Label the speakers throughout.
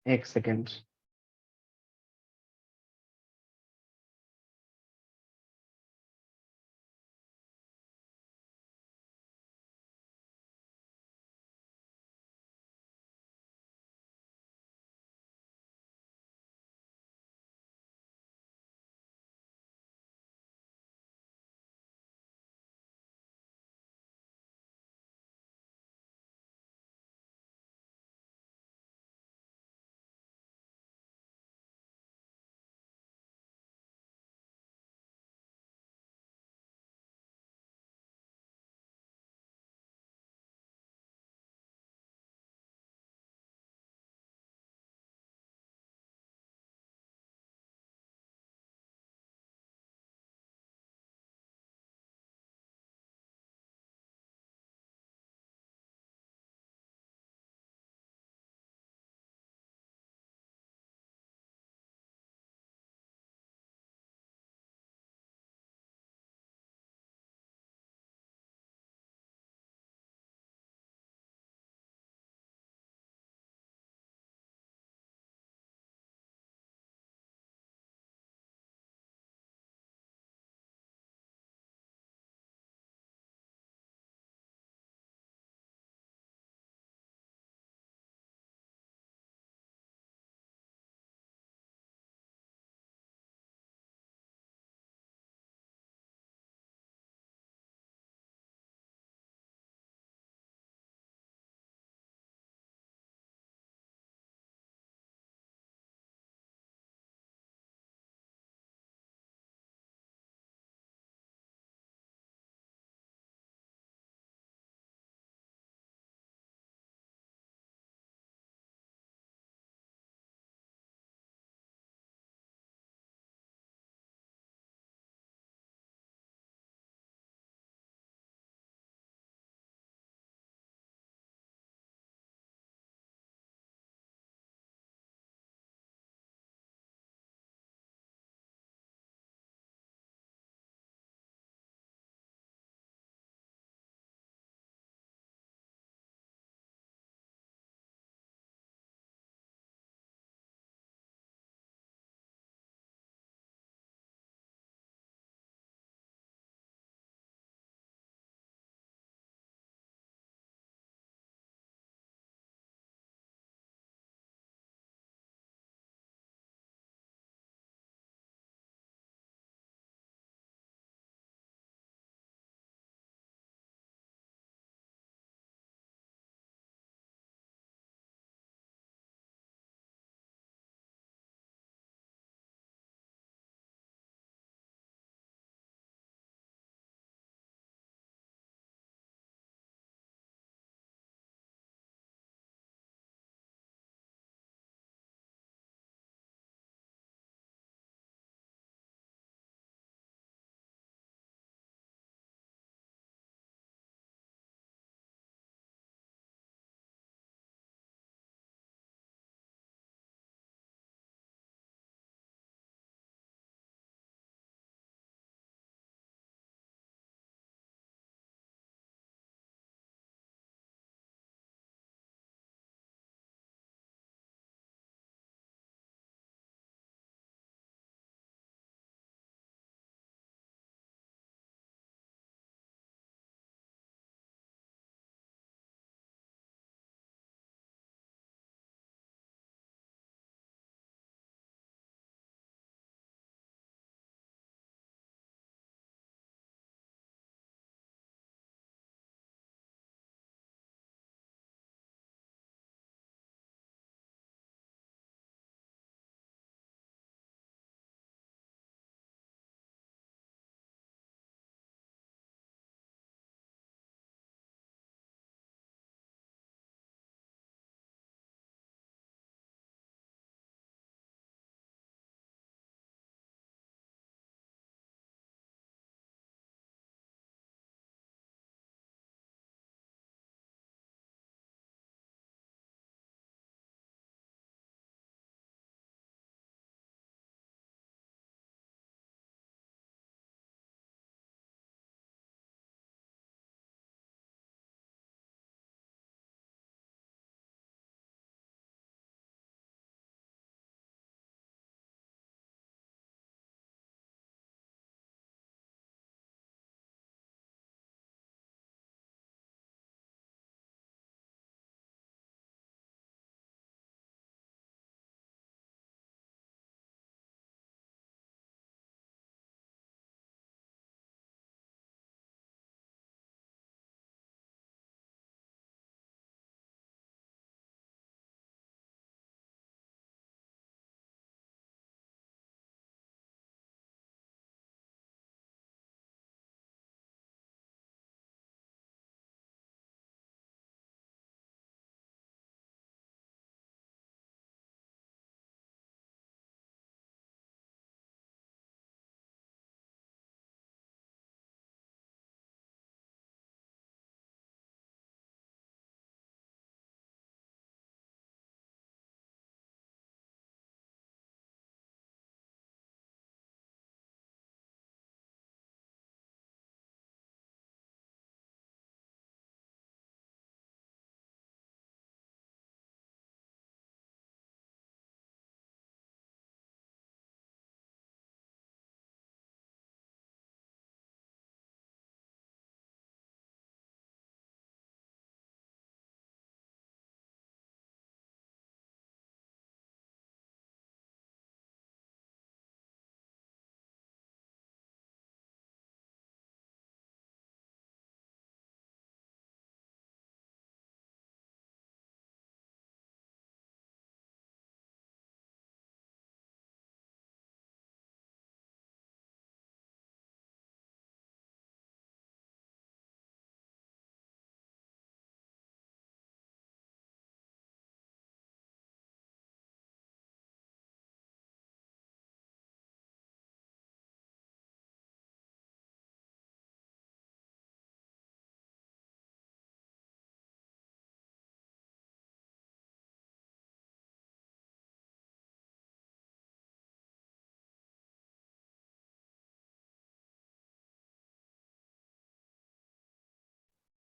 Speaker 1: एक सेकेंड।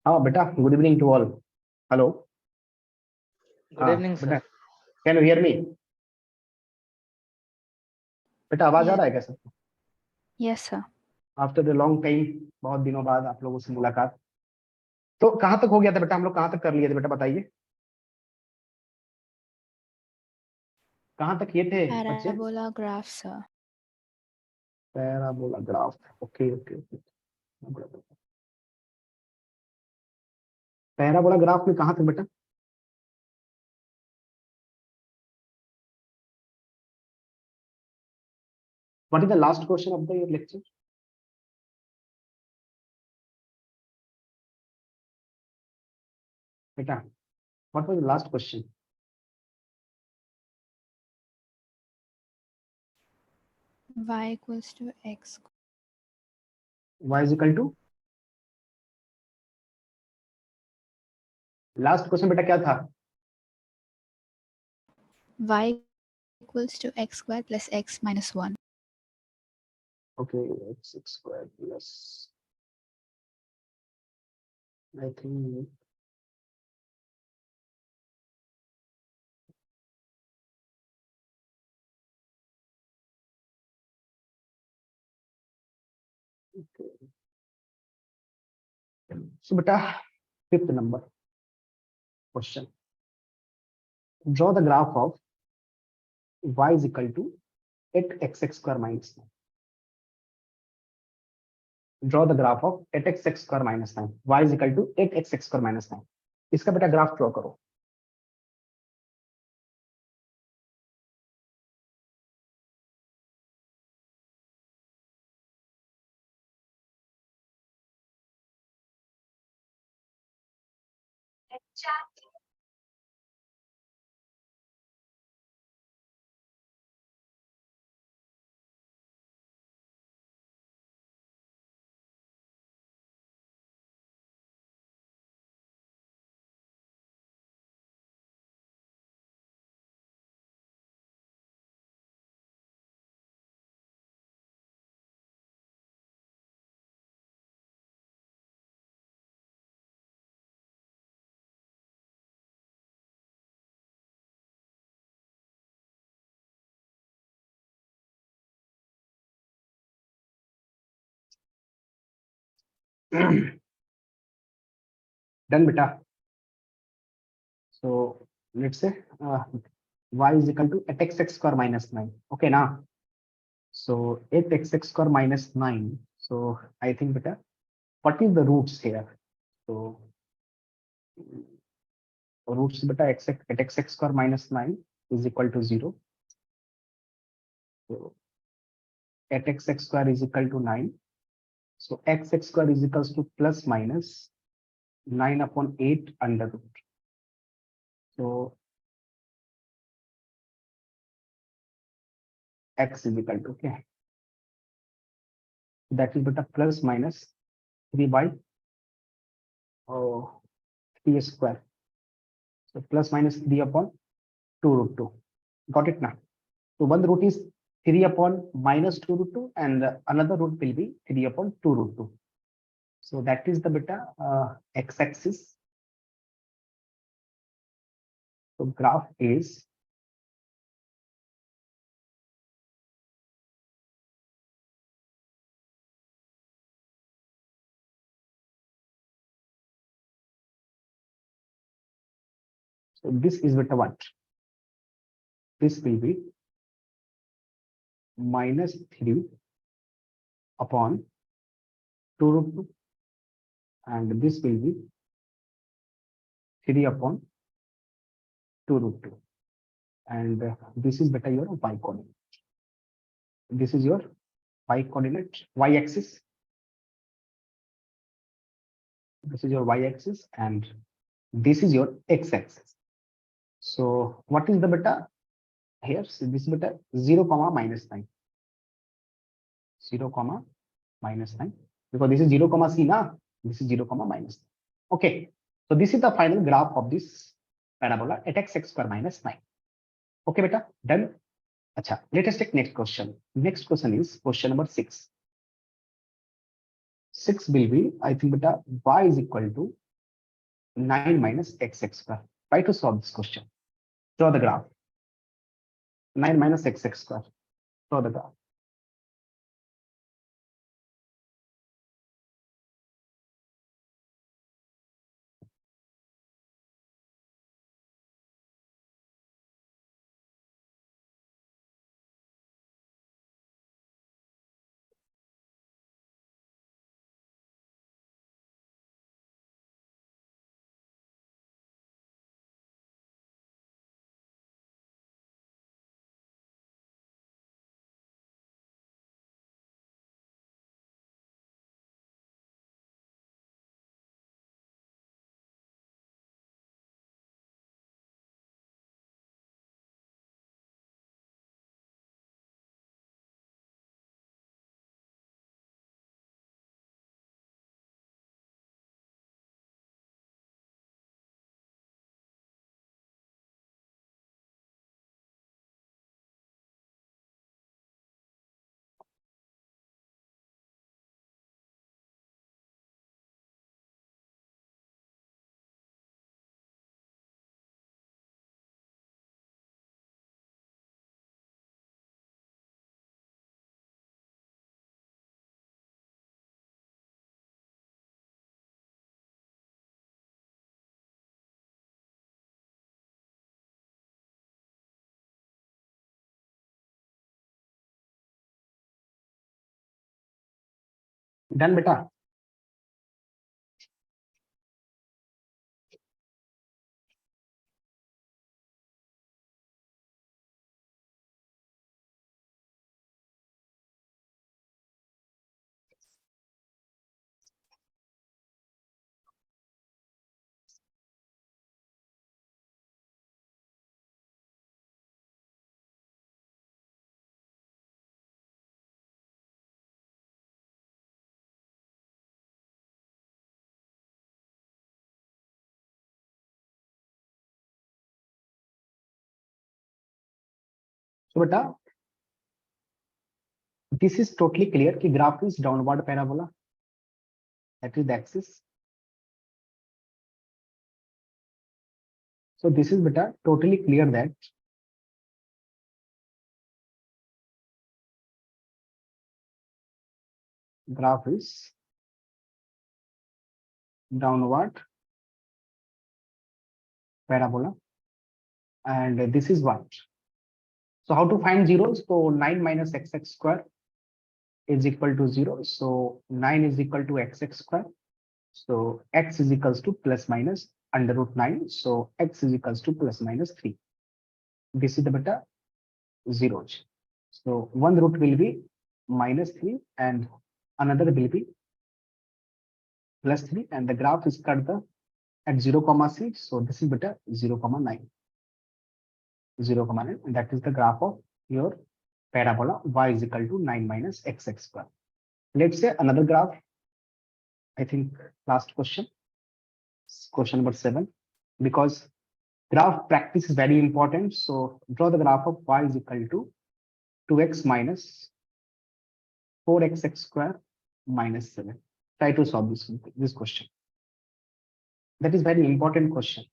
Speaker 1: हाँ बेटा, good evening to all. Hello.
Speaker 2: Good evening,
Speaker 1: बेटा,
Speaker 2: sir.
Speaker 1: Can you hear me? बेटा, आवाज आ
Speaker 3: Yes,
Speaker 1: रहा है क्या सबको?
Speaker 3: yes, sir.
Speaker 1: After the long time, बहुत दिनों बाद आप लोगों से मुलाकात. तो कहाँ तक हो गया था बेटा? हम लोग कहाँ तक कर लिए थे बेटा, बताइए. कहाँ तक किए थे बच्चे?
Speaker 3: Parabola graph, sir.
Speaker 1: Parabola graph. Okay okay okay. Parabola graph में कहाँ तक बेटा? What is the last question of the lecture? बेटा, what was the last question?
Speaker 3: Y equals to x.
Speaker 1: y is equal to, last question बेटा क्या था?
Speaker 3: Y equals to x squared plus x minus 1.
Speaker 1: Okay, x square plus, I think so beta, fifth number question. Draw the graph of y is equal to 8x square minus 9. Draw the graph of 8x square minus 9. Y is equal to 8x square minus 9. इसका बेटा graph draw करो. Done beta. So let's say y is equal to 8x square minus 9. Okay now. So 8x square minus 9. So I think beta, what is the roots here? So roots beta, x square minus 9 is equal to 0. So 8x square is equal to 9. So x square is equals to plus minus 9 upon 8 under root. So x is equal to, okay, that is beta plus minus 3 by 3 square. So plus minus 3 upon 2 root 2. Got it now? So one root is 3 upon minus 2 root 2 and another root will be 3 upon 2 root 2. So that is the beta x-axis. So graph is so this is beta what? This will be minus 3 upon 2 root 2 and this will be 3 upon 2 root 2 and this is beta your y coordinate. This is your y coordinate, y axis. This is your y axis and this is your x axis. So what is the beta here? So this beta 0 comma minus 9. 0 comma minus 9 because this is 0 comma c na, this is 0 comma minus 9. Okay, so this is the final graph of this parabola at x square minus 9. Okay beta, done. Acha, let us take next question. Next question is question number 6. 6 will be, I think beta, y is equal to 9 minus xx square. Try to solve this question. Draw the graph. 9 minus xx square. Draw the graph. Done, beta. So beta, this is totally clear कि graph is downward parabola. That is the axis. So this is beta totally clear that graph is downward parabola, and this is what. So how to find zeros? So 9 minus xx square is equal to 0. So 9 is equal to xx square. So x is equals to plus minus under root 9. So x is equals to plus minus 3. This is the beta zeros. So one root will be minus 3 and another will be plus 3, and the graph is cut the at 0 comma c. So this is beta 0 comma 9. 0 comma 9, and that is the graph of your parabola y is equal to 9 minus xx square. Let's say another graph. I think last question number 7, because graph practice is very important. So draw the graph of y is equal to 2x minus 4xx square minus 7. Try to solve this question. That is very important question.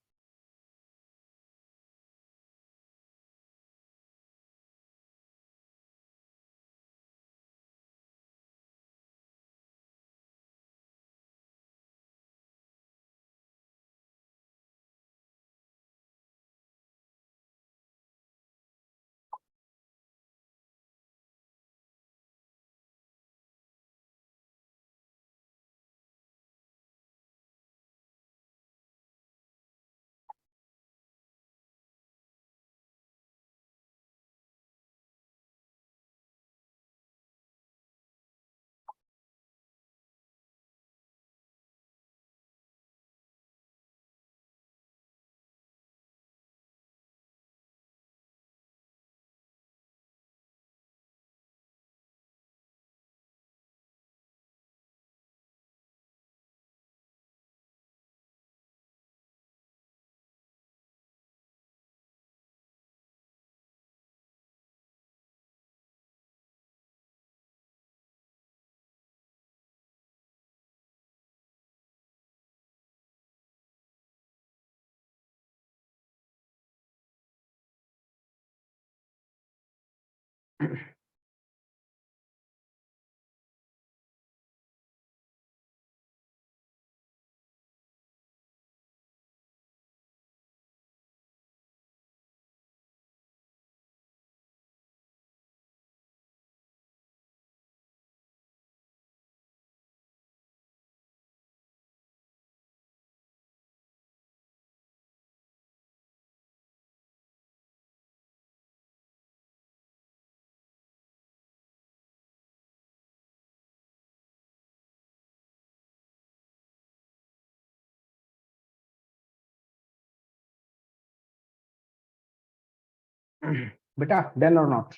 Speaker 1: Beta, done or not?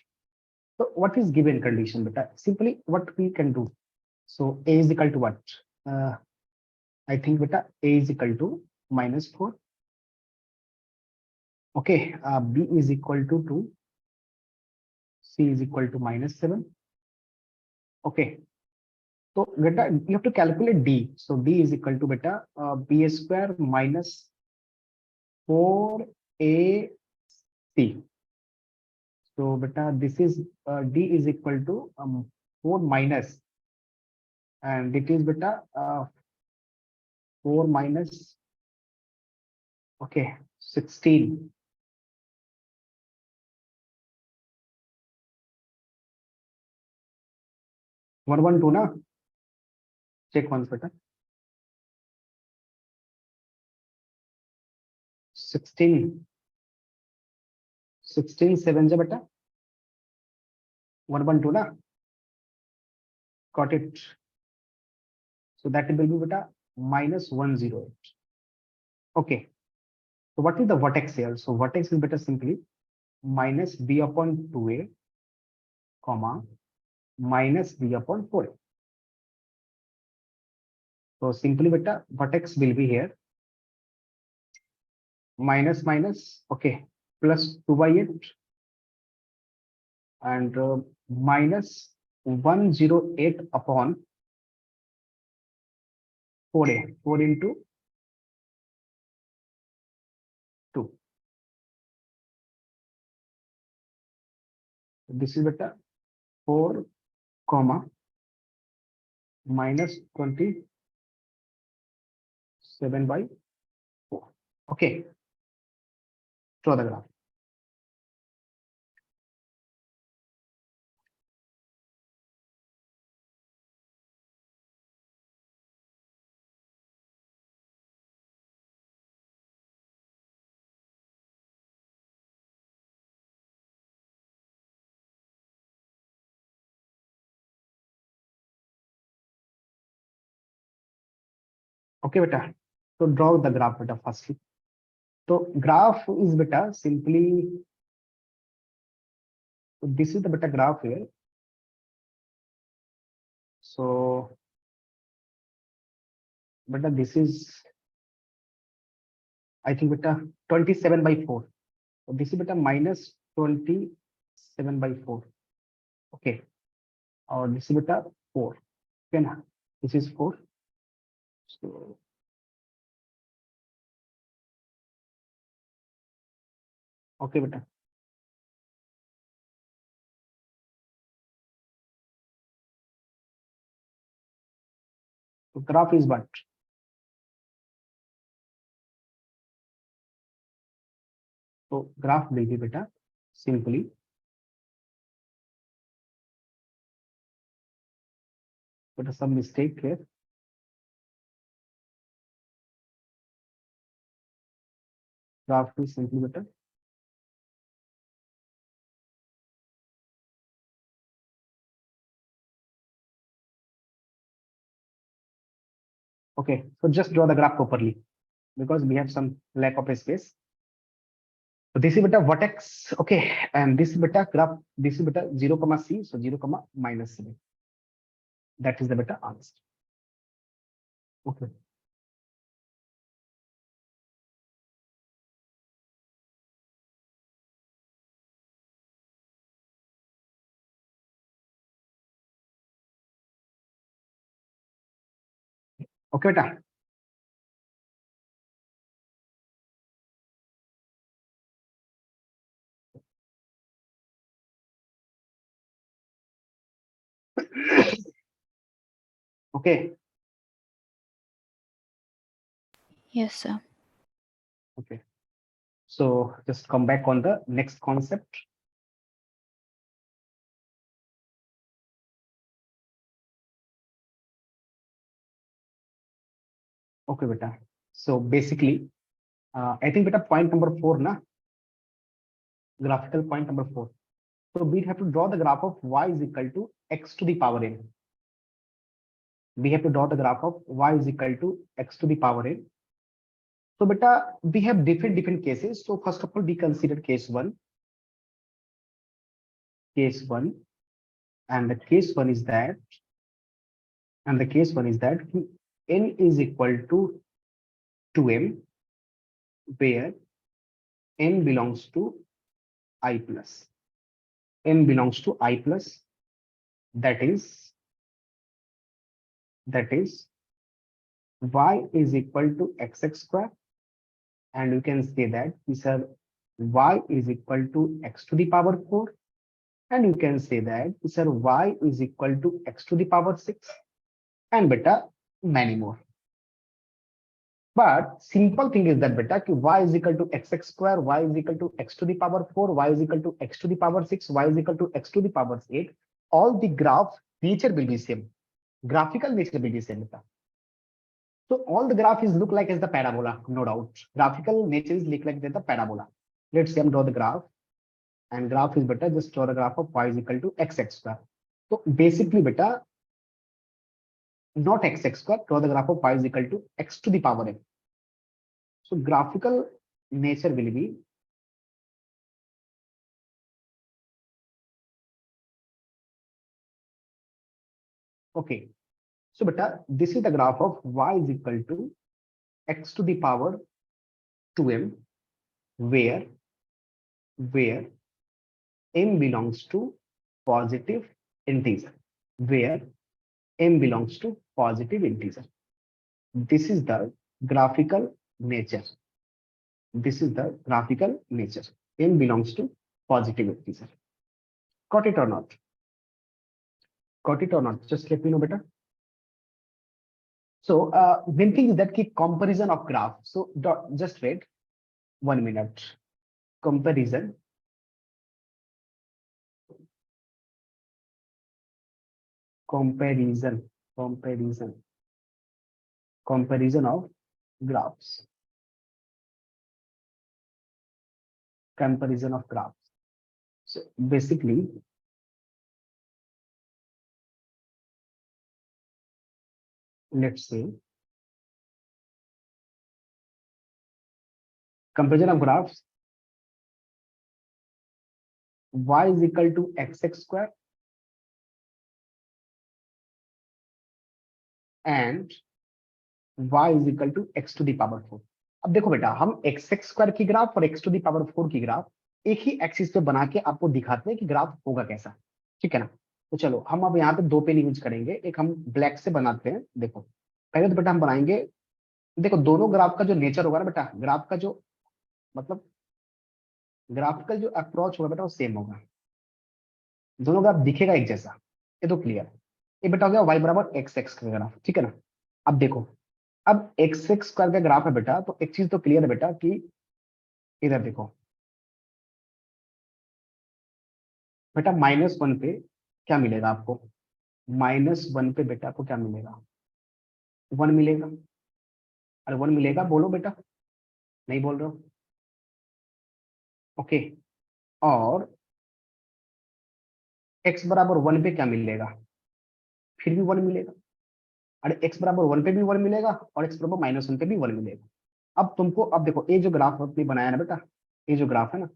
Speaker 1: So what is given condition, beta? Simply what we can do. So A is equal to what? Uh, I think beta A is equal to -4. Okay, B is equal to 2. C is equal to -7. Okay, so beta, you have to calculate D. So D is equal to beta B square minus 4AC. So beta, this is D is equal to 4 minus, and it is beta 4 minus, okay, 16. One one two na? Check once beta. 16. 16 7 ja beta. 112 na? Got it. So that will be beta -108. Okay. So what is the vertex here? So vertex is beta simply minus b upon 2a, comma, minus b upon 4a. So simply beta vertex will be here minus minus, okay, plus 2 by 8 and minus 108 upon 4a, 4 into 2. This is beta 4 comma minus 27 by 4. Okay, draw the graph. Okay, beta. So draw the graph beta firstly. So graph is beta simply, so this is the beta graph here. So beta this is, I think beta 27 by 4. So this is beta minus 27 by 4. Okay. Or this is beta 4. Okay, na? This is 4. So okay, beta. So graph is what? So graph will be beta simply but some mistake here. Graph is simply beta. Okay, so just draw the graph properly because we have some lack of space. So this is beta vertex, okay, and this is beta graph, this is beta 0 comma c, so 0 comma -7. That is the beta answer. Okay. Okay, beta. Okay.
Speaker 3: Yes, sir.
Speaker 1: Okay. So just come back on the next concept. Okay, beta. So basically, I think beta point number 4, na, graphical point number 4. So we have to draw the graph of y is equal to x to the power n. We have to draw the graph of y is equal to x to the power n. So beta, we have different cases. So first of all, we consider case one, and the case one is that, n is equal to 2m, where n belongs to I plus. N belongs to I plus. That is y is equal to xx square, and you can say that these are y is equal to x to the power 4, and you can say that these are y is equal to x to the power 6, and beta many more. But simple thing is that beta ki y is equal to xx square, y is equal to x to the power 4, y is equal to x to the power 6, y is equal to x to the power 8. All the graph nature will be same. Graphical nature will be same. Beta. So all the graph is look like as the parabola, no doubt. Graphical nature is look like the parabola. Let's say I'm draw the graph, and graph is beta, just draw the graph of y is equal to xx square. So basically beta, not xx square, draw the graph of y is equal to x to the power n. So graphical nature will be okay. So beta, this is the graph of y is equal to x to the power 2m, where m belongs to positive integer, where m belongs to positive integer. This is the graphical nature. This is the graphical nature. M belongs to positive integer. Got it or not? Got it or not? Just let me know, beta. So main thing is that ki comparison of graph. So just wait 1 minute. Comparison. Comparison of graphs. Comparison of graphs. So basically, let's say comparison of graphs. Y is equal to xx square and y is equal to x to the power 4. अब देखो बेटा, हम xx square की graph और x to the power 4 की graph एक ही axis पे बना के आपको दिखाते हैं कि ग्राफ होगा कैसा, ठीक है ना। तो चलो हम अब यहाँ पे 2 पेन यूज करेंगे, एक हम ब्लैक से बनाते हैं। देखो पहले तो बेटा हम बनाएंगे, देखो दोनों ग्राफ का जो नेचर होगा ना बेटा, ग्राफ का जो मतलब ग्राफिकल जो अप्रोच होगा बेटा वो सेम होगा, दोनों ग्राफ दिखेगा एक जैसा, ये तो क्लियर। ये बेटा हो गया y बराबर एक्स एक्स का ग्राफ, ठीक है ना। अब देखो, अब एक्स एक्स स्क्वायर का ग्राफ है बेटा, तो एक चीज तो क्लियर है बेटा कि इधर देखो बेटा, -1 पे क्या मिलेगा आपको, -1 पे बेटा आपको क्या मिलेगा, 1 मिलेगा। अरे 1 मिलेगा, बोलो बेटा, नहीं बोल रहे हो, ओके। और x बराबर 1 पे क्या मिलेगा, फिर भी 1 मिलेगा। अरे x बराबर 1 पे भी 1 मिलेगा और x बराबर -1 पे भी 1 मिलेगा। अब तुमको, अब देखो ये जो ग्राफ आपने बनाया ना बेटा, ये जो ग्राफ है ना,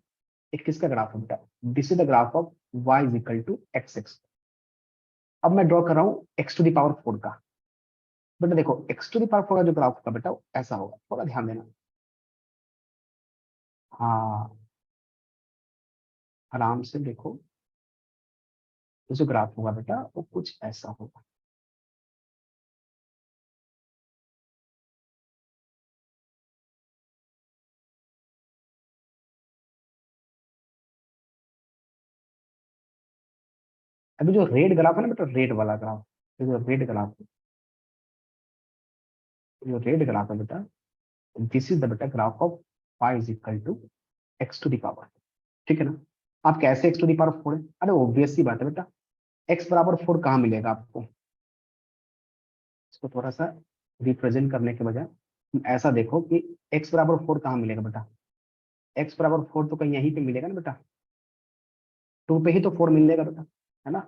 Speaker 1: ये किसका ग्राफ है बेटा, this is the graph of y is equal to x x. अब मैं ड्रॉ कर रहा हूँ x टू द पावर 4 का। बेटा देखो x टू द पावर 4 का जो ग्राफ होगा बेटा ऐसा होगा, थोड़ा ध्यान देना। हाँ, आराम से देखो, ये जो ग्राफ होगा बेटा वो कुछ ऐसा होगा। अभी जो रेड ग्राफ है ना बेटा, रेड वाला ग्राफ, ये जो रेड ग्राफ है, जो रेड ग्राफ है बेटा, दिस इज द बेटा graph of y is equal to x to the power. ठीक है ना। आप कैसे x टू द पावर 4 है? अरे ऑब्वियस सी बात है बेटा, x बराबर 4 कहाँ मिलेगा आपको? इसको थोड़ा सा रिप्रेजेंट करने के बजाय तुम ऐसा देखो कि x बराबर 4 कहाँ मिलेगा बेटा? x बराबर 4 तो कहीं यहीं पे मिलेगा ना बेटा, 2 पे ही तो 4 मिलेगा बेटा, है ना।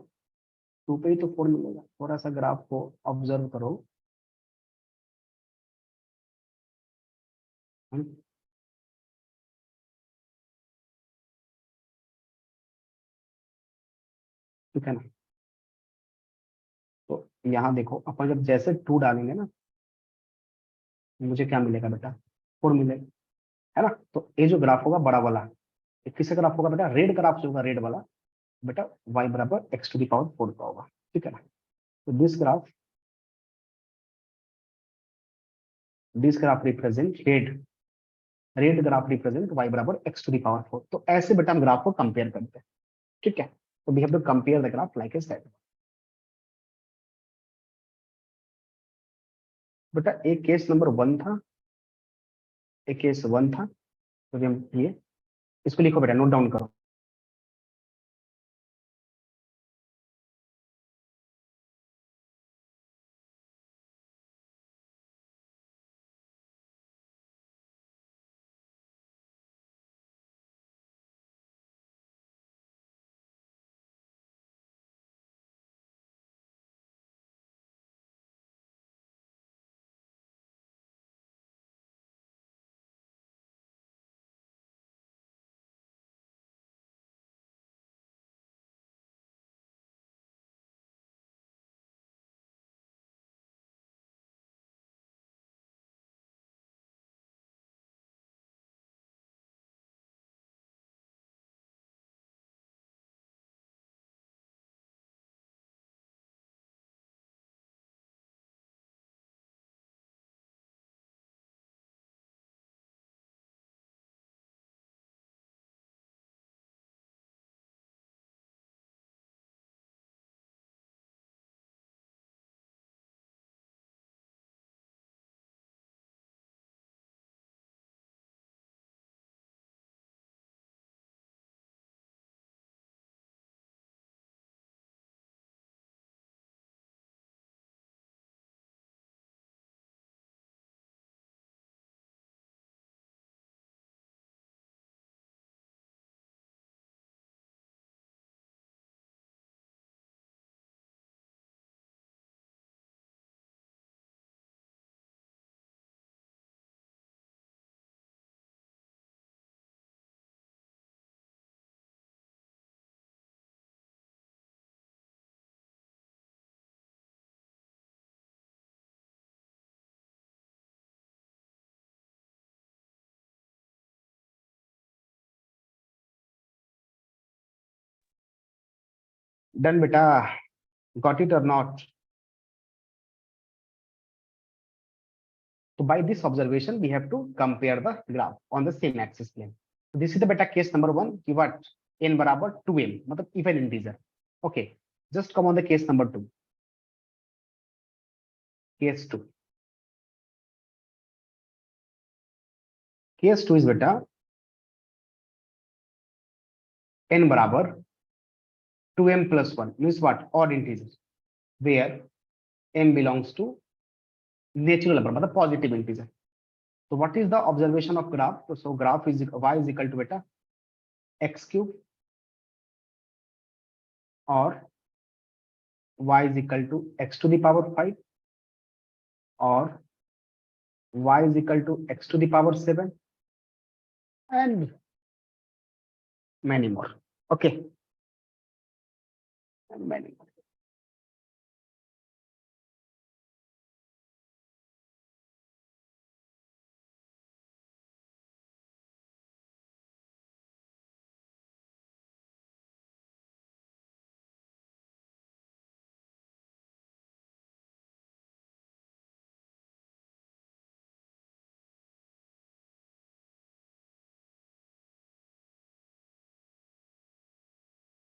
Speaker 1: 2 पे ही तो 4 मिलेगा। थोड़ा सा ग्राफ को ऑब्जर्व करो। हम्म, ठीक है ना। तो यहाँ देखो, अपन जब जैसे 2 डालेंगे ना, मुझे क्या मिलेगा बेटा? 4 मिलेगा, है ना। तो ये जो ग्राफ होगा बड़ा वाला, ये किसका ग्राफ होगा बेटा? रेड ग्राफ जो होगा, रेड वाला बेटा, y बराबर x टू दी पावर 4 का होगा। ठीक है ना। तो this graph represent red graph represent y बराबर x टू दी पावर 4। तो ऐसे बेटा हम ग्राफ को कंपेयर करते हैं। ठीक है। तो we have to compare the graph like a set. बेटा एक केस नंबर 1 था, एक केस 1 था। तो हम ये इसको लिखो बेटा, नोट डाउन करो। डन बेटा, गॉट इट और not? So by this observation, we have to compare the graph on the same axis plane. So this is the beta case number 1 कि what n बराबर 2m, मतलब even integer. Okay, just come on the case number 2. Case 2. Case 2 is beta n बराबर 2m plus 1 means what? Odd integer, where m belongs to natural number, मतलब positive integer. So what is the observation of graph? So graph is y is equal to beta x cube or y is equal to x to the power 5 or y is equal to x to the power 7 and many more. Okay, and many more.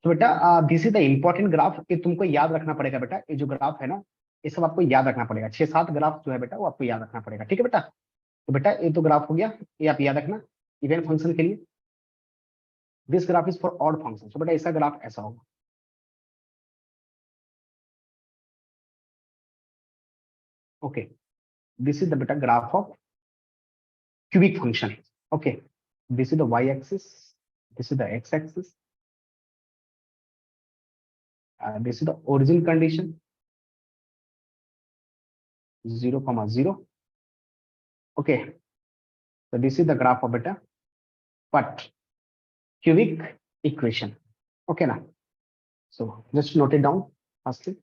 Speaker 1: तो बेटा this is the important graph, ये तुमको याद रखना पड़ेगा बेटा। ये जो ग्राफ है ना, ये सब आपको याद रखना पड़ेगा। 6-7 ग्राफ जो है बेटा वो आपको याद रखना पड़ेगा। ठीक है बेटा, तो बेटा ये तो ग्राफ हो गया, ये आप याद रखना इवन फंक्शन के लिए। This graph is for odd function, तो बेटा इसका ग्राफ ऐसा होगा। ओके, दिस इज द बेटा graph of cubic function. Okay, this is the y-axis, this is the x-axis, this is the origin condition 0, 0. Okay, so this is the graph of beta but cubic equation. Okay now, so just note it down firstly.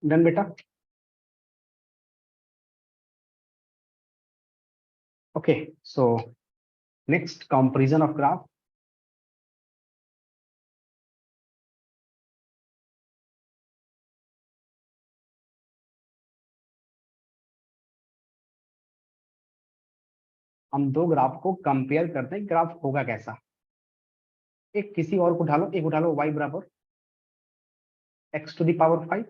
Speaker 1: Done beta. Okay, so next comparison of graph. हम दो graph को compare करते हैं, graph होगा कैसा। एक किसी और को उठा लो, एक उठा लो y बराबर x⁵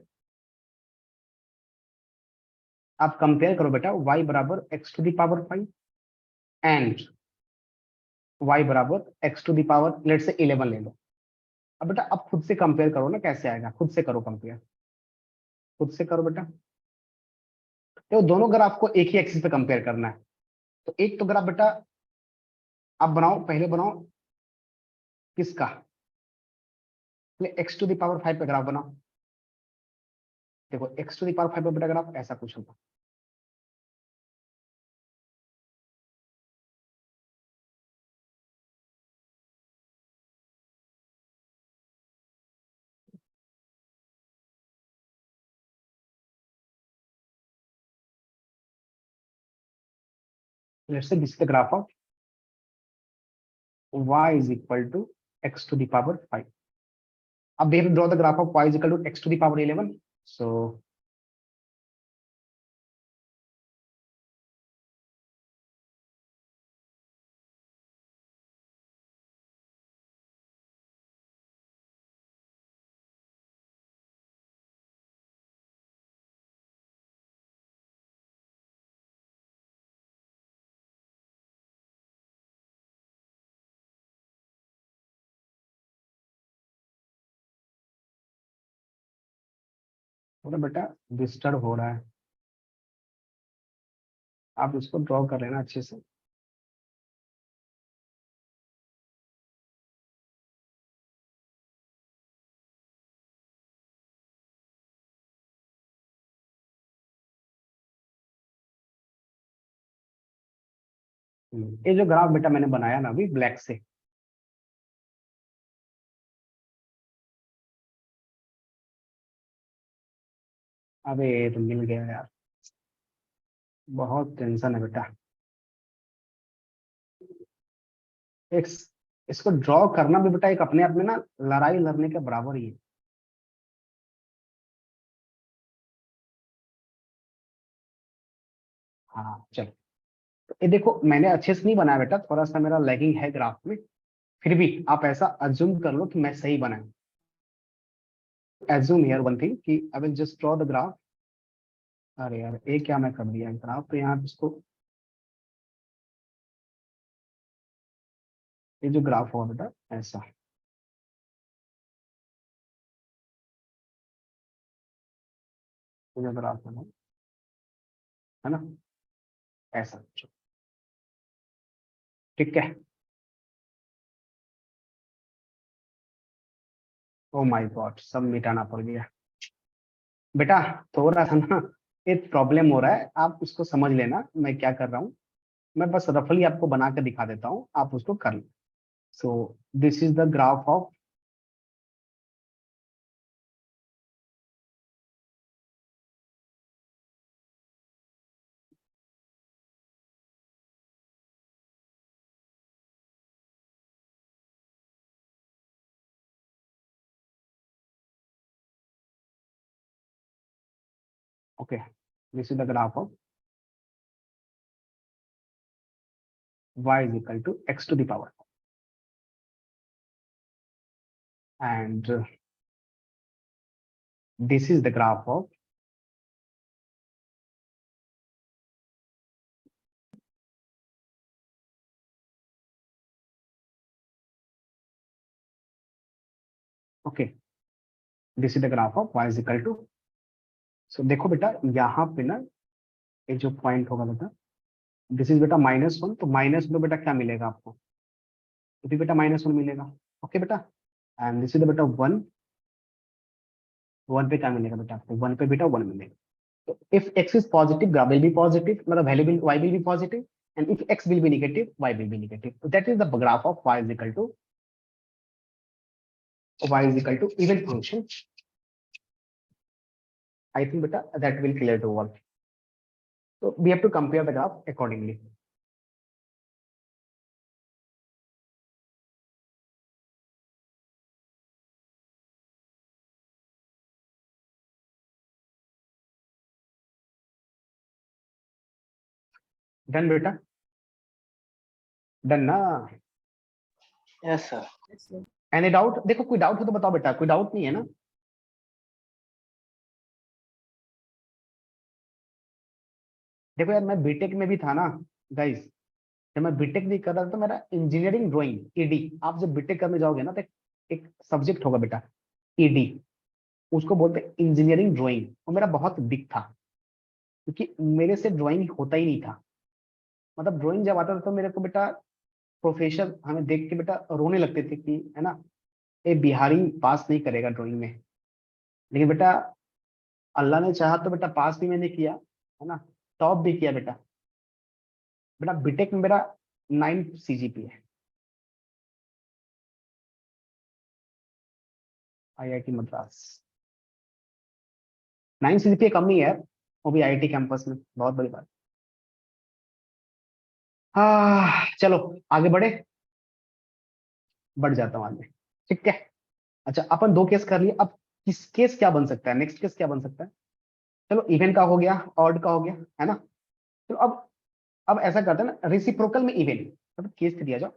Speaker 1: आप कंपेयर करो बेटा y बराबर x⁵ एंड y बराबर x⁵ लेट से 11 ले लो। अब बेटा अब खुद से कंपेयर करो ना, कैसे आएगा, खुद से करो कंपेयर, खुद से करो बेटा। तो दोनों ग्राफ को एक ही एक्सिस पे कंपेयर करना है। तो एक तो ग्राफ बेटा आप बनाओ, पहले बनाओ किसका, x⁵ पे ग्राफ बनाओ। देखो x⁵ पे बेटा ग्राफ ऐसा कुछ होगा। let's say this is the graph of y is equal to x⁵. अब we have to draw the graph of y is equal to x⁵11. So थोड़ा बेटा डिस्टर्ब हो रहा है, आप इसको ड्रॉ कर लेना अच्छे से। ये जो ग्राफ बेटा मैंने बनाया ना अभी ब्लैक से, अबे तो मिल गया यार, बहुत टेंशन है बेटा। एक इसको ड्रॉ करना भी बेटा एक अपने आप में ना लड़ाई लड़ने के बराबर ही है। हाँ चलो, तो ये देखो मैंने अच्छे से नहीं बनाया बेटा, थोड़ा सा मेरा लैगिंग है ग्राफ में, फिर भी आप ऐसा अज्यूम कर लो कि मैं सही बनाया। assume here one thing कि I will just draw the graph। अरे यार ये क्या मैं कर दिया ग्राफ, तो यहाँ इसको ये जो ग्राफ होगा बेटा ऐसा, ये जो ग्राफ होगा है ना, ऐसा। ठीक है, ओ माय गॉड, सब मिटाना पड़ गया बेटा। थोड़ा सा ना एक प्रॉब्लम हो रहा है, आप उसको समझ लेना मैं क्या कर रहा हूँ। मैं बस रफली आपको बना के दिखा देता हूँ, आप उसको कर लो। So this is the graph of okay, this is the graph of y is equal to x to the power, and this is the graph of okay, this is the graph of y is equal to। सो देखो बेटा यहाँ पे ना ये जो point होगा बेटा, this is बेटा -1, तो माइनस में बेटा क्या मिलेगा आपको, तो भी बेटा -1 मिलेगा। ओके बेटा, एंड दिस इज द बेटा 1, 1 पे क्या मिलेगा बेटा आपको, 1 पे बेटा 1 मिलेगा। तो if x is positive, graph will be positive, मतलब value will y will be positive, and if x will be negative, y will be negative. तो that is the graph of y is equal to even function. I think बेटा that will clear to all. So we have to compare the graph accordingly. Done बेटा, done ना।
Speaker 2: Yes, sir.
Speaker 1: Any doubt? देखो कोई doubt हो तो बताओ बेटा, कोई डाउट नहीं है ना? देखो यार मैं बीटेक में भी था ना गाइस, जब मैं बीटेक नहीं कर रहा था तो मेरा इंजीनियरिंग ड्राइंग ईडी, आप जब बीटेक करने जाओगे ना तो एक सब्जेक्ट होगा बेटा ईडी, उसको बोलते हैं इंजीनियरिंग ड्राइंग, और मेरा बहुत बिग था क्योंकि मेरे से ड्राइंग होता ही नहीं था। मतलब ड्राइंग जब आता था तो मेरे को बेटा प्रोफेसर हमें देख के बेटा रोने लगते थे कि है ना, ये बिहारी पास नहीं करेगा ड्राइंग में। लेकिन बेटा अल्लाह ने चाहा तो बेटा पास भी मैंने किया, है ना, टॉप भी किया बेटा। बेटा बीटेक में मेरा 9 सीजीपी है, आईआईटी मद्रास। 9 सीजीपी कम ही है, वो भी आईआईटी कैंपस में, बहुत बड़ी बात। हाँ चलो आगे बढ़े, बढ़ जाता हूँ आगे। ठीक है, अच्छा अपन 2 केस कर लिए, अब किस केस क्या बन सकता है, नेक्स्ट केस क्या बन सकता है? चलो इवन का हो गया, ऑड का हो गया, है ना। तो अब ऐसा करते हैं ना, रेसिप्रोकल में इवन, मतलब केस 3 आ जाओ,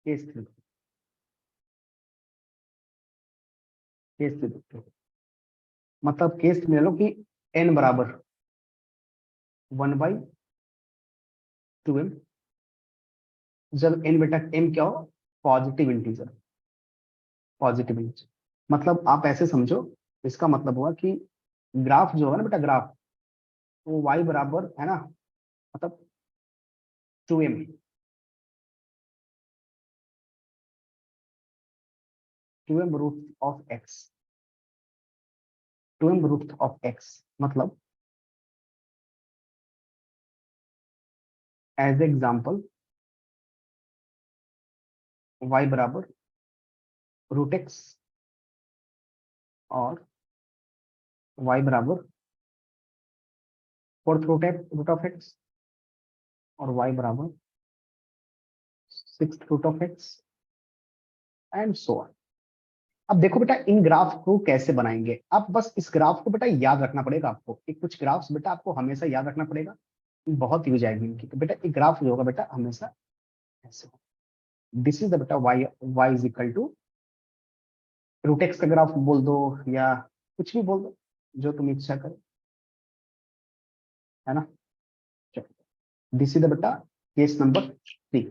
Speaker 1: केस 3, केस 3 मतलब केस में ले लो कि n बराबर 1/2m, जब n बेटा m क्या हो, पॉजिटिव इंटीजर, पॉजिटिव इंटीजर। मतलब आप ऐसे समझो, इसका मतलब हुआ कि ग्राफ जो है ना बेटा, ग्राफ वो y बराबर है ना, मतलब 2m, 2m root of x, 2m root of x, मतलब एज एग्जाम्पल y बराबर √x और y बराबर 4th रूट ऑफ x और y बराबर 6th root of x and so on. अब देखो बेटा इन ग्राफ को कैसे बनाएंगे, आप बस इस ग्राफ को बेटा याद रखना पड़ेगा आपको, एक कुछ ग्राफ्स बेटा आपको हमेशा याद रखना पड़ेगा, बहुत यूज आएगी इनकी। तो बेटा एक ग्राफ जो होगा बेटा हमेशा ऐसे, दिस इज द बेटा y is equal to √x का ग्राफ बोल दो या कुछ भी बोल दो, जो तुम इच्छा करो, है ना। दिस इज द बेटा केस नंबर 3।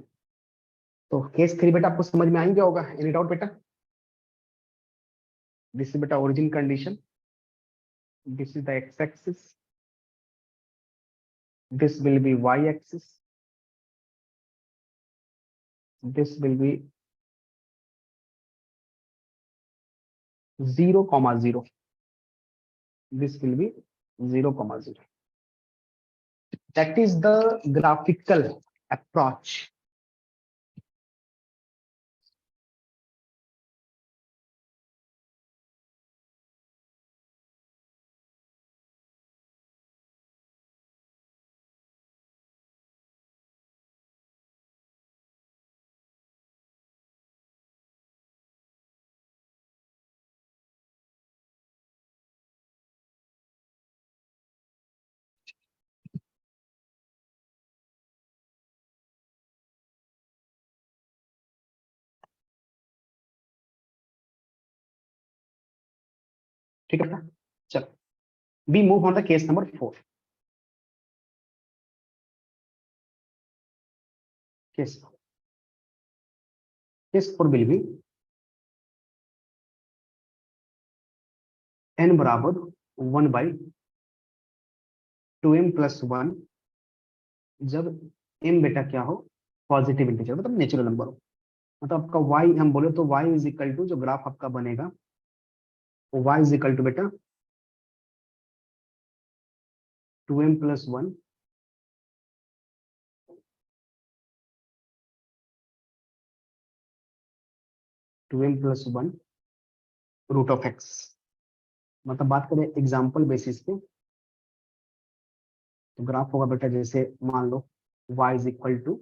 Speaker 1: तो केस 3 बेटा आपको समझ में आ ही गया होगा, एनी डाउट बेटा? दिस इज बेटा origin condition, This is the x-axis. This will be y-axis. This will be 0, 0. This will be 0, 0. That is the graphical approach. ठीक है बेटा, चलो we move on the case number 4. Case 4 will be n बराबर 1/2m + 1 जब m बेटा क्या हो, positive integer मतलब नेचुरल नंबर हो, मतलब आपका y हम बोले तो y इज इक्वल टू, जो ग्राफ आपका बनेगा y इज इक्वल टू बेटा 2m + 1 2m + 1 root of x। मतलब बात करें एग्जाम्पल बेसिस पे, तो ग्राफ होगा बेटा जैसे मान लो y is equal to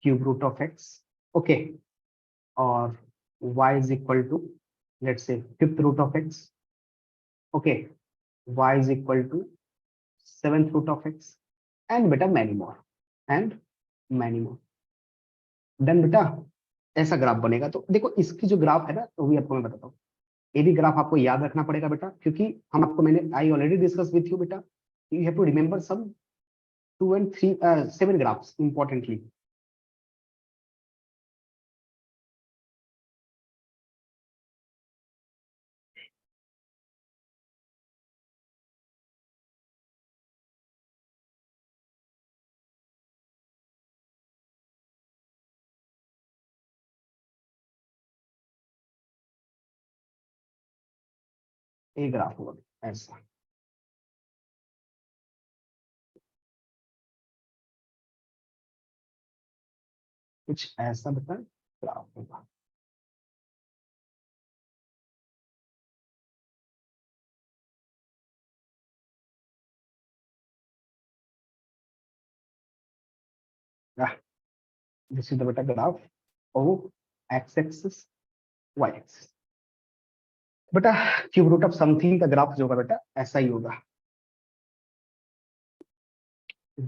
Speaker 1: cube root of x, okay, और y is equal to let's say fifth root of x, okay, y is equal to seventh root of x and बेटा many more and many more. Then बेटा ऐसा graph बनेगा। तो देखो इसकी जो graph है ना, तो भी आपको मैं बताता हूँ, ये भी ग्राफ आपको याद रखना पड़ेगा बेटा, क्योंकि हम आपको मैंने I already discuss with you बेटा, you have to remember some 2 and 3 7 graphs importantly। ये ग्राफ होगा ऐसा, कुछ ऐसा बेटा ग्राफ होगा। दिस इज द बेटा graph of x axis y axis. बेटा क्यूब रूट ऑफ समथिंग का ग्राफ जो होगा बेटा ऐसा ही होगा।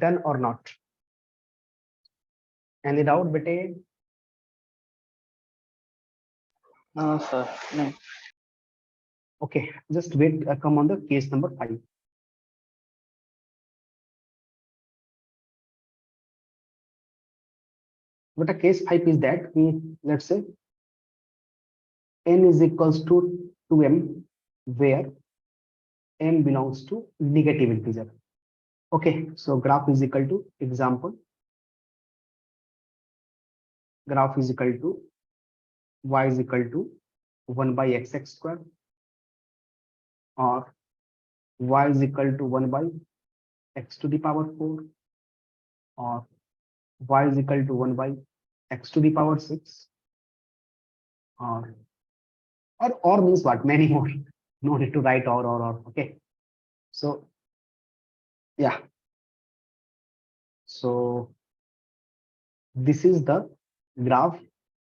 Speaker 1: डन और नॉट? एनी डाउट बेटे?
Speaker 2: No, sir. No.
Speaker 1: Okay, just wait, come on the case number 5. But a case 5 is that we, let's say n is equals to 2m, where m belongs to negative integer. Okay, so graph is equal to, example, graph is equal to y is equal to 1/x square, or y is equal to 1/x to the power 4, or y is equal to 1/x to the power 6, or means what, many more, no need to write or. Okay, so yeah, so this is the graph,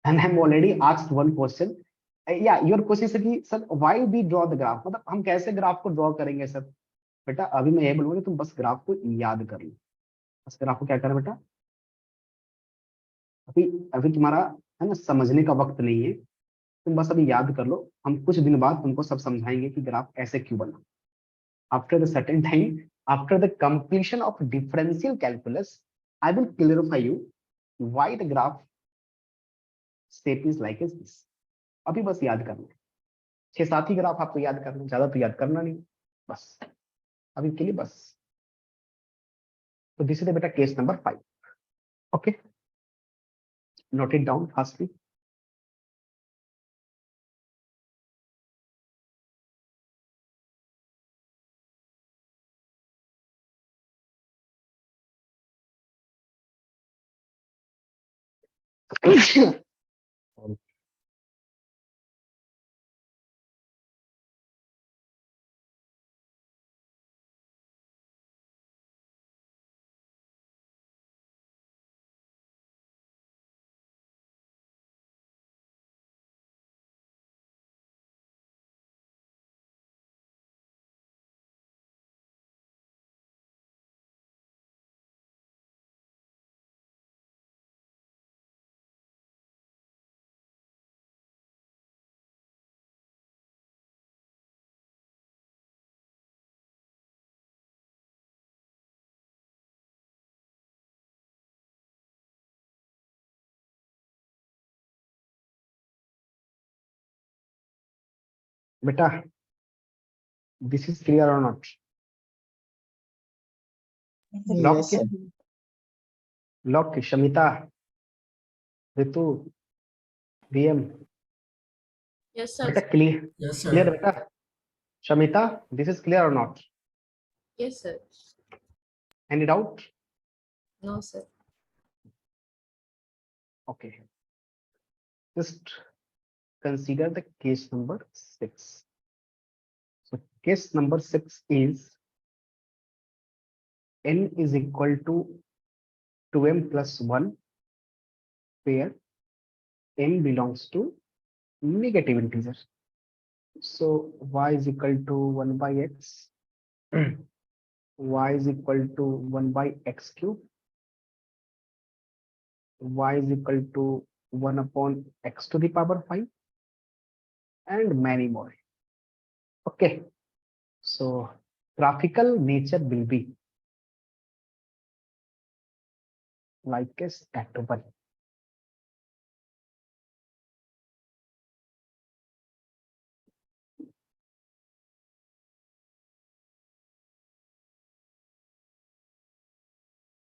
Speaker 1: and I'm already asked one question. Yeah, your question is कि sir why we draw the graph, मतलब हम कैसे graph को draw करेंगे sir? बेटा अभी मैं ये बोलूंगा तुम बस ग्राफ को याद कर लो, बस ग्राफ को क्या करें बेटा, अभी अभी तुम्हारा है ना समझने का वक्त नहीं है, तुम बस अभी याद कर लो, हम कुछ दिन बाद तुमको सब समझाएंगे कि ग्राफ ऐसे क्यों बना। After the certain time, after the completion of differential calculus, I will clarify you why the graph shape is like this. अभी बस याद करना, 6-7 ही ग्राफ आपको याद करना, ज्यादा तो याद करना नहीं, बस अभी के लिए बस. So this is the beta case number 5. Okay, note it down fastly. Beta, this is clear or not? Lock
Speaker 2: Yes,
Speaker 1: के
Speaker 2: sir.
Speaker 1: lock के Shamita, Ritu, VM.
Speaker 4: Yes, sir.
Speaker 1: Beta clear.
Speaker 5: Yes,
Speaker 1: Clear
Speaker 5: sir.
Speaker 1: beta. Shamita, this is clear or not?
Speaker 4: Yes, sir.
Speaker 1: Any doubt?
Speaker 4: No, sir.
Speaker 1: Okay. Just consider the case number 6. So case number 6 is n is equal to 2m plus 1 where n belongs to negative integer. So y is equal to 1 by x, y is equal to 1 by x cube, y is equal to 1 upon x to the power 5, and many more. Okay, so graphical nature will be like a stackable.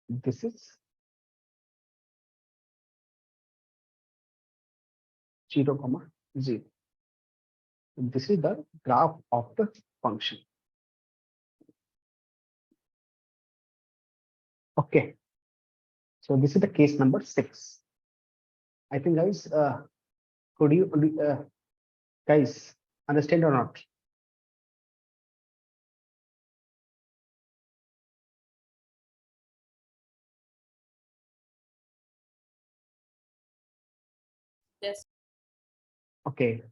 Speaker 1: This is 0, 0. This is the graph of the function. Okay, so this is the case number 6. I think guys, could you guys understand or not?
Speaker 4: Yes.
Speaker 1: Okay.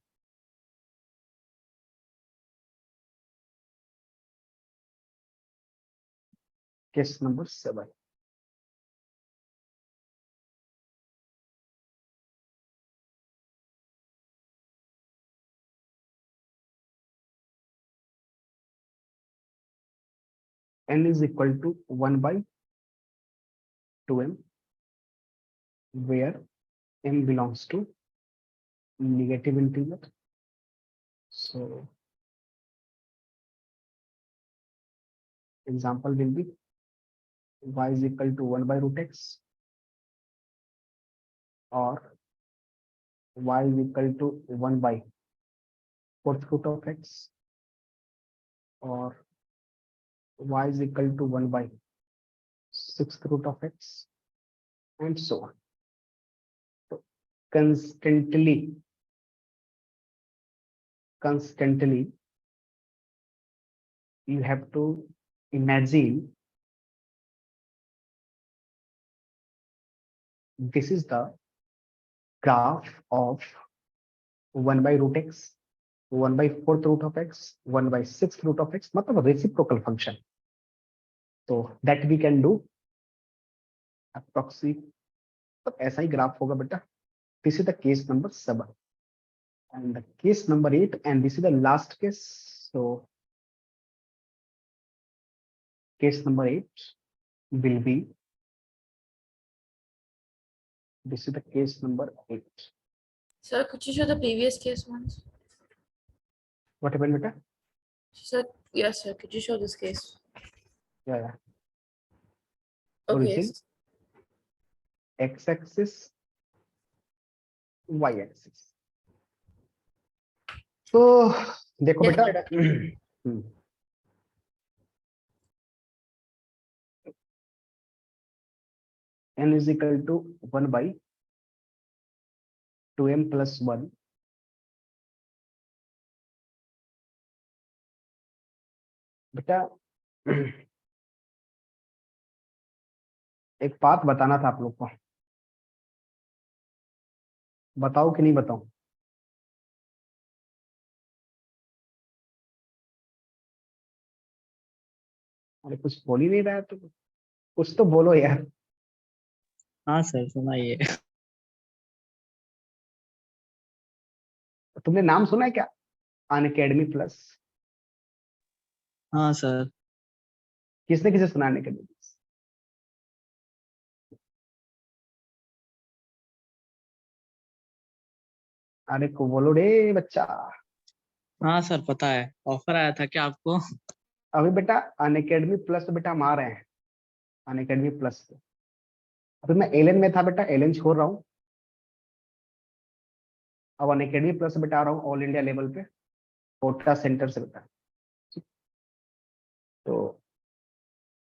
Speaker 1: Case number 7. N is equal to 1 by 2m, where m belongs to negative integer. So example will be y is equal to 1 by root x, or y is equal to 1 by 4th root of x, or y is equal to 1 by 6th root of x, and so on. So constantly you have to imagine this is the graph of 1 by root x, 1 by 4th root of x, 1 by 6th root of x, मतलब reciprocal function. So that we can do approximate. तो ऐसा ही graph होगा बेटा. This is the case number 7 and the case number 8, and this is the last case. So case number 8 will be, this is the case number 8.
Speaker 4: Sir, could you show the previous case ones?
Speaker 1: What happened beta?
Speaker 4: Sir, Yes, sir. Could you show this case?
Speaker 1: Yeah.
Speaker 4: Okay.
Speaker 1: Origin,
Speaker 4: Yes.
Speaker 1: x-axis, y-axis. तो देखो
Speaker 4: Yes,
Speaker 1: बेटा,
Speaker 4: sir.
Speaker 1: n is equal to 1 by 2m plus 1. बेटा एक बात बताना था आप लोग को, बताओ कि नहीं बताऊं? अरे कुछ बोल ही नहीं रहा है तो कुछ तो बोलो यार।
Speaker 2: हाँ सर सुनाइए।
Speaker 1: तुमने नाम सुना है क्या? Unacademy plus.
Speaker 2: हाँ सर।
Speaker 1: किसने किसे सुना अनअकैडमी प्लस? अरे को बोलो रे बच्चा।
Speaker 2: हाँ सर पता है, ऑफर आया था क्या आपको?
Speaker 1: अभी बेटा अनअकैडमी प्लस तो बेटा हम आ रहे हैं, अनअकैडमी प्लस पे। अभी मैं एलन में था बेटा, एलन छोड़ रहा हूँ, अब अनअकैडमी प्लस बेटा आ रहा हूँ ऑल इंडिया लेवल पे, कोटा सेंटर से बेटा। तो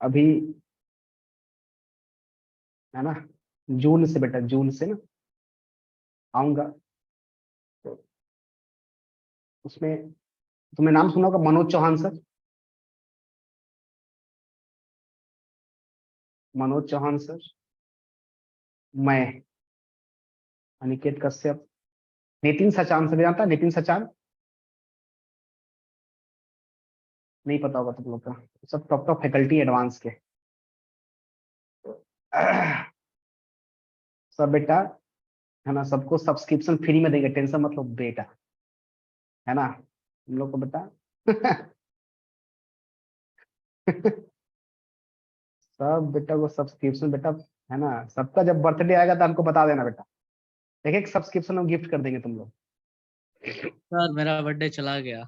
Speaker 1: अभी है ना, जून से बेटा, जून से ना आऊंगा। तो उसमें तुमने नाम सुना होगा मनोज चौहान सर, मनोज चौहान सर, मैं अनिकेत कश्यप, नितिन सचान सर, जानता है नितिन सचान? नहीं पता होगा तुम लोग का, सब टॉप टॉप फैकल्टी एडवांस के। सब बेटा है ना, सबको सब्सक्रिप्शन फ्री में देंगे, टेंशन मत लो बेटा, है ना हम लोग को बेटा। सब बेटा को सब्सक्रिप्शन बेटा, है ना, सबका जब बर्थडे आएगा तो हमको बता देना बेटा, एक एक सब्सक्रिप्शन हम गिफ्ट कर देंगे तुम लोग।
Speaker 2: सर मेरा बर्थडे चला गया।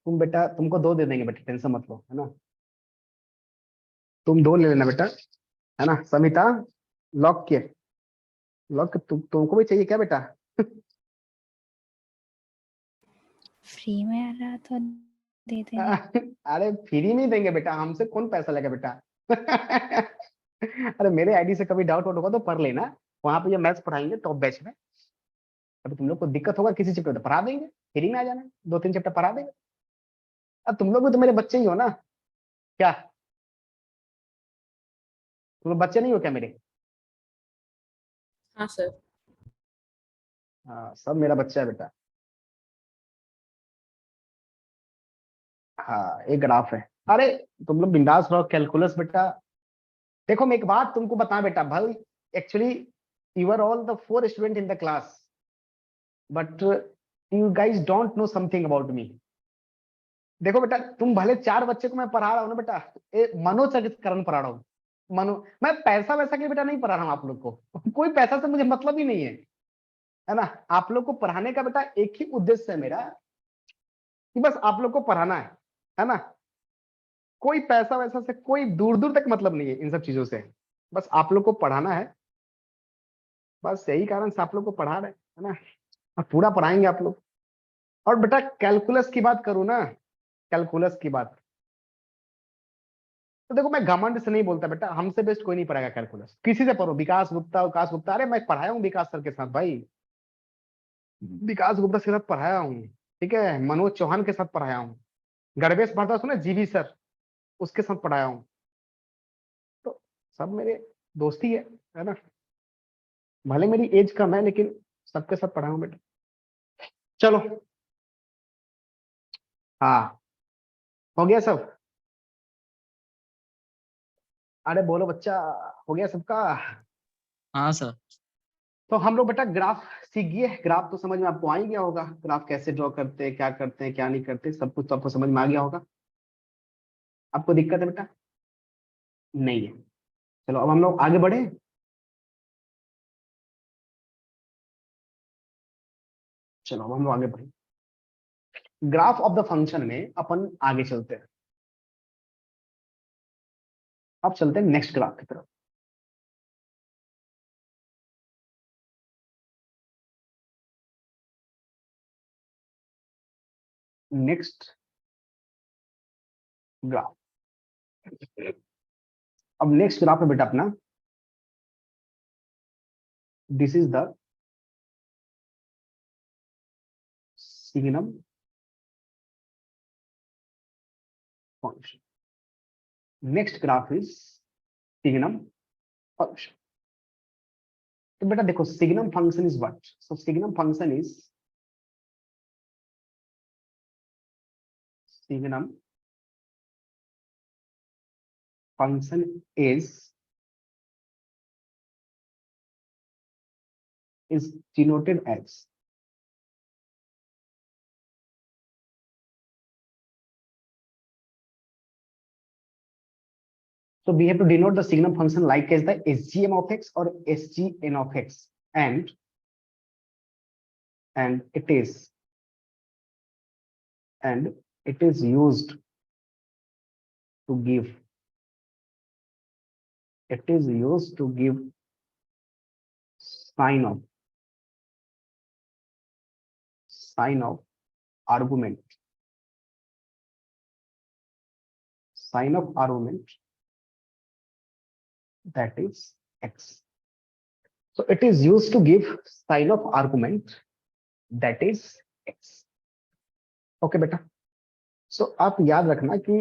Speaker 1: तुम बेटा, तुमको 2 दे देंगे बेटा, टेंशन मत लो, है ना, तुम 2 ले लेना बेटा, है ना। समिता लॉक किए, लॉक तुमको भी चाहिए क्या बेटा?
Speaker 3: फ्री में आ रहा तो दे देंगे।
Speaker 1: अरे फ्री नहीं देंगे बेटा, हमसे कौन पैसा लेगा बेटा। अरे मेरे आईडी से कभी डाउट होगा तो पढ़ लेना, वहां पे ये मैथ्स पढ़ाएंगे टॉप बैच में। अभी तुम लोग को दिक्कत होगा किसी चैप्टर तो पढ़ा देंगे, फ्री में आ जाना, 2-3 चैप्टर पढ़ा देंगे। अब तुम लोग भी तो मेरे बच्चे ही हो ना, क्या तुम लोग बच्चे नहीं हो क्या मेरे?
Speaker 4: हाँ, sir.
Speaker 1: हाँ सब मेरा बच्चा है बेटा। हाँ एक ग्राफ है। अरे तुम लोग बिंदास रहो, कैलकुलस बेटा। देखो मैं एक बात तुमको बता बेटा, भाई actually you are all the 4 student in the class, but you guys don't know something about me. देखो बेटा, तुम भले 4 बच्चे को मैं पढ़ा रहा हूँ ना बेटा, मनोचरित्रकरण पढ़ा रहा हूँ, मैं पैसा वैसा के लिए बेटा नहीं पढ़ा रहा हूँ आप लोग को। कोई पैसा से मुझे मतलब ही नहीं है ना। आप लोग को पढ़ाने का बेटा एक ही उद्देश्य है मेरा, कि बस आप लोग को पढ़ाना है ना। कोई पैसा वैसा से कोई दूर दूर तक मतलब नहीं है इन सब चीजों से, बस आप लोग को पढ़ाना है, बस यही कारण से आप लोग को पढ़ा रहे हैं, है ना, और पूरा पढ़ाएंगे आप लोग। और बेटा कैलकुलस की बात करूं ना, कैलकुलस की बात, तो देखो मैं घमंड से नहीं बोलता बेटा, हमसे बेस्ट कोई नहीं पढ़ाएगा कैलकुलस, किसी से पढ़ो, विकास गुप्ता, अरे मैं पढ़ाया हूँ विकास सर के साथ भाई, विकास गुप्ता के साथ पढ़ाया हूँ, ठीक है, मनोज चौहान के साथ पढ़ाया हूँ, गणवेश भरता सुना, जीवी सर, उसके साथ पढ़ाया हूँ। तो सब मेरे दोस्त ही है ना, भले मेरी एज कम है लेकिन सबके साथ पढ़ा हूँ बेटा। चलो हाँ, हो गया सब? अरे बोलो बच्चा, हो गया सबका?
Speaker 2: हाँ सर।
Speaker 1: तो हम लोग बेटा ग्राफ सीख गए, ग्राफ तो समझ में आपको आ ही गया होगा, ग्राफ कैसे ड्रॉ करते हैं, क्या करते हैं, क्या नहीं करते, सब कुछ तो आपको समझ में आ गया होगा। आपको दिक्कत है बेटा? नहीं है। चलो अब हम लोग आगे बढ़े। चलो अब हम लोग आगे बढ़े। ग्राफ ऑफ द फंक्शन में अपन आगे चलते हैं। अब चलते हैं नेक्स्ट ग्राफ की तरफ। नेक्स्ट ग्राफ, अब नेक्स्ट ग्राफ है बेटा अपना, this is the signum function. Next graph is signum function. तो बेटा देखो signum function is what, so signum function is signum function is denoted as so we have to denote the signum function like as the SGM of x or SGN of x and it is used to give sign of argument that is x. So it is used to give sign of argument that is x. Okay बेटा, सो आप याद रखना कि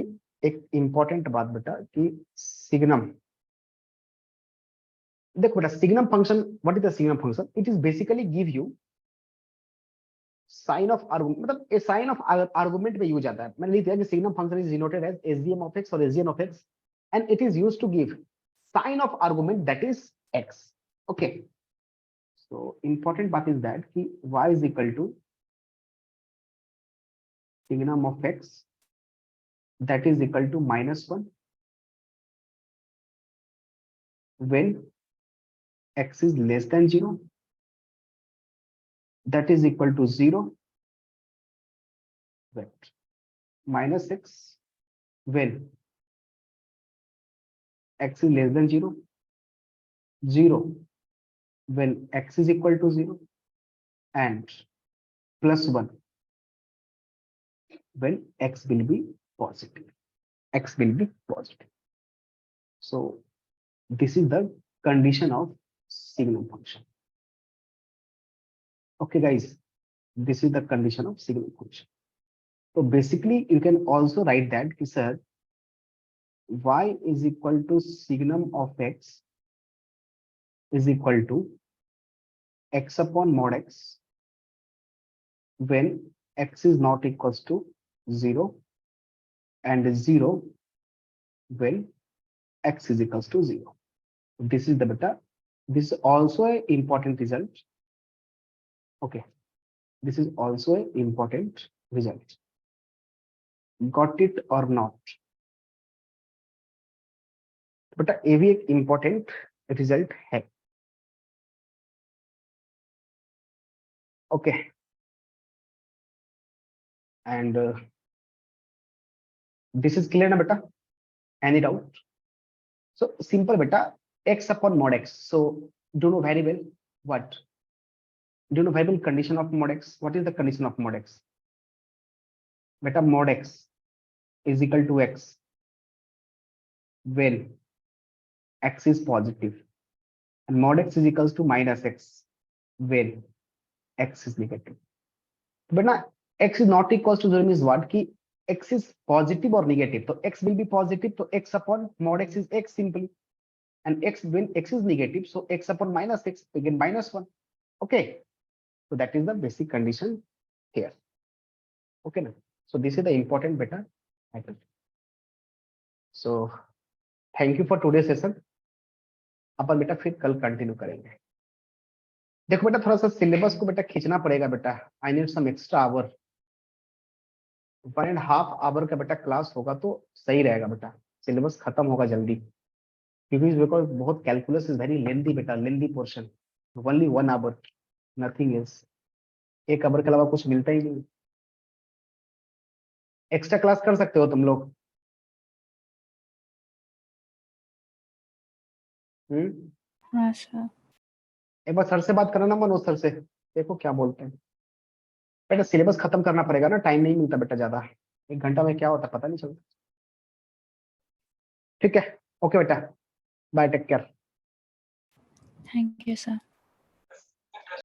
Speaker 1: एक important बात बेटा कि signum, देखो बेटा signum function, what is the signum function? It is basically give you sign of argument, मतलब ए साइन ऑफ आर्गुमेंट में यूज आता है। मैंने लिख दिया कि signum function is denoted as SGM of x और SGN of x and it is used to give sign of argument that is x. Okay, so important बात is that कि y इज इक्वल टू signum of x that is equal to -1 when x is less than 0, that is equal to 0 right, -x when x is less than 0, 0 when x is equal to 0 and +1 when x will be positive. So this is the condition of signum function. Okay guys, this is the condition of signum function. So basically you can also write that ki sir y is equal to signum of x is equal to x upon mod x when x is not equals to 0 and 0 when x is equals to 0. This is the beta. This is also an important result. Okay, this is also an important result. Got it or not? Beta ये भी एक important result है. Okay, and this is clear na beta? Any doubt? So simple beta, x upon mod x. So do you know very well what? Do you know very well condition of mod x? What is the condition of mod x? Beta mod x is equal to x when x is positive and mod x is equals to minus x when x is negative. But now x is not equals to 0 means what? Ki x is positive or negative. So x will be positive. So x upon mod x is x simply. And x when x is negative, so x upon minus x again -1. Okay, so that is the basic condition here. Okay now, so this is the important beta item. So thank you for today's session. अपन बेटा फिर कल continue करेंगे। देखो बेटा थोड़ा सा syllabus को बेटा खींचना पड़ेगा बेटा। I need some extra hour, 1.5 hour का बेटा क्लास होगा तो सही रहेगा बेटा, सिलेबस खत्म होगा जल्दी, क्योंकि बिकॉज बहुत कैलकुलस इज वेरी लेंथी बेटा, lengthy portion, only 1 hour, nothing else. 1 hour के अलावा कुछ मिलता ही नहीं। एक्स्ट्रा क्लास कर सकते हो तुम लोग।
Speaker 3: हाँ सर।
Speaker 1: एक बार सर से बात करना, मनोज सर से, देखो क्या बोलते हैं। बेटा सिलेबस खत्म करना पड़ेगा ना, टाइम नहीं मिलता बेटा ज्यादा, 1 घंटा में क्या होता पता नहीं चलता। ठीक है, ओके बेटा, bye, take care.
Speaker 3: Thank you, sir.